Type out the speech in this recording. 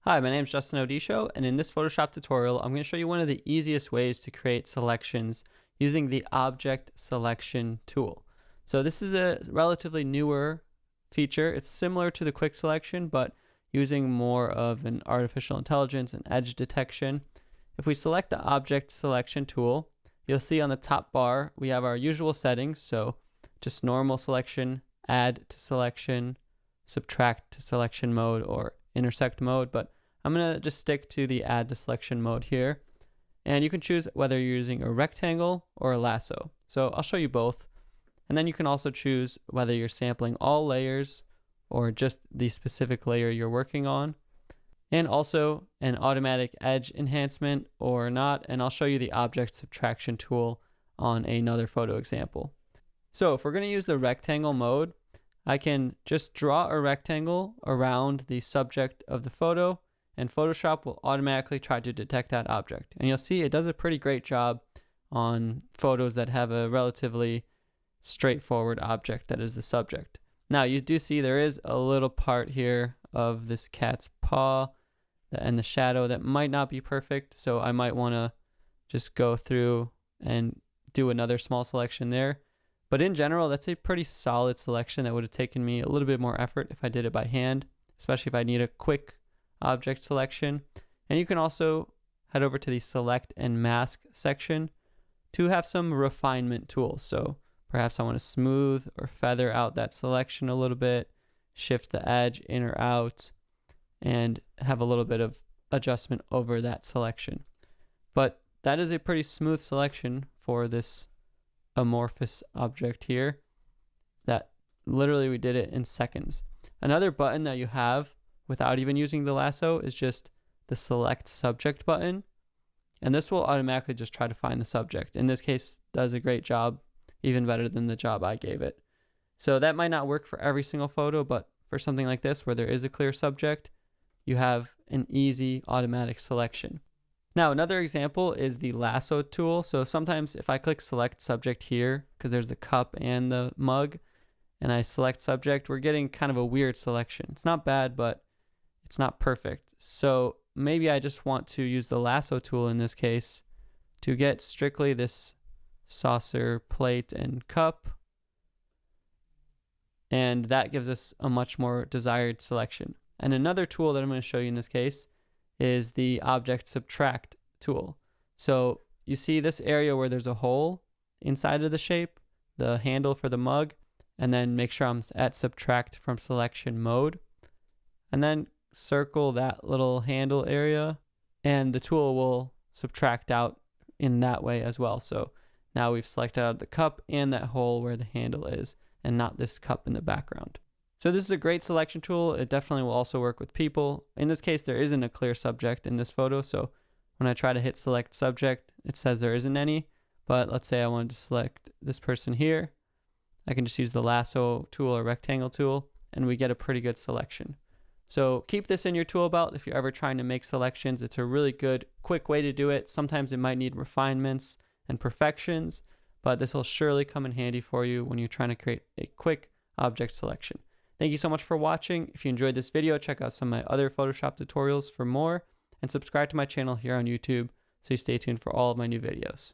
Hi, my name is Justin Odisho, and in this Photoshop tutorial, I'm going to show you one of the easiest ways to create selections using the Object Selection tool. So this is a relatively newer feature. It's similar to the Quick Selection, but using more of an artificial intelligence and edge detection. If we select the Object Selection tool, you'll see on the top bar, we have our usual settings. So just normal selection, add to selection, subtract to selection mode, or intersect mode, but I'm going to just stick to the add to selection mode here. And you can choose whether you're using a rectangle or a lasso. So I'll show you both. And then you can also choose whether you're sampling all layers or just the specific layer you're working on. And also an automatic edge enhancement or not. And I'll show you the object subtraction tool on another photo example. So if we're going to use the rectangle mode, I can just draw a rectangle around the subject of the photo, and Photoshop will automatically try to detect that object. And you'll see it does a pretty great job on photos that have a relatively straightforward object that is the subject. Now you do see there is a little part here of this cat's paw and the shadow that might not be perfect, so I might want to just go through and do another small selection there. But in general, that's a pretty solid selection that would have taken me a little bit more effort if I did it by hand, especially if I need a quick object selection. And you can also head over to the select and mask section to have some refinement tools. So perhaps I want to smooth or feather out that selection a little bit, shift the edge in or out, and have a little bit of adjustment over that selection. But that is a pretty smooth selection for this amorphous object here that literally we did it in seconds. Another button that you have without even using the lasso is just the select subject button, and this will automatically just try to find the subject. In this case, does a great job, even better than the job I gave it. So that might not work for every single photo, but for something like this where there is a clear subject, you have an easy automatic selection. Now, another example is the Lasso tool. So sometimes if I click select subject here, because there's the cup and the mug, and I select subject, we're getting kind of a weird selection. It's not bad, but it's not perfect. So maybe I just want to use the Lasso tool in this case to get strictly this saucer, plate, and cup. And that gives us a much more desired selection. And another tool that I'm going to show you in this case is the object subtract tool. So you see this area where there's a hole inside of the shape, the handle for the mug, and then make sure I'm at subtract from selection mode, and then circle that little handle area, and the tool will subtract out in that way as well. So now we've selected out the cup and that hole where the handle is, and not this cup in the background. So this is a great selection tool. It definitely will also work with people. In this case, there isn't a clear subject in this photo, so when I try to hit select subject, it says there isn't any. But let's say I wanted to select this person here. I can just use the lasso tool or rectangle tool, and we get a pretty good selection. So keep this in your tool belt if you're ever trying to make selections. It's a really good, quick way to do it. Sometimes it might need refinements and perfections, but this will surely come in handy for you when you're trying to create a quick object selection. Thank you so much for watching. If you enjoyed this video, check out some of my other Photoshop tutorials for more, and subscribe to my channel here on YouTube so you stay tuned for all of my new videos.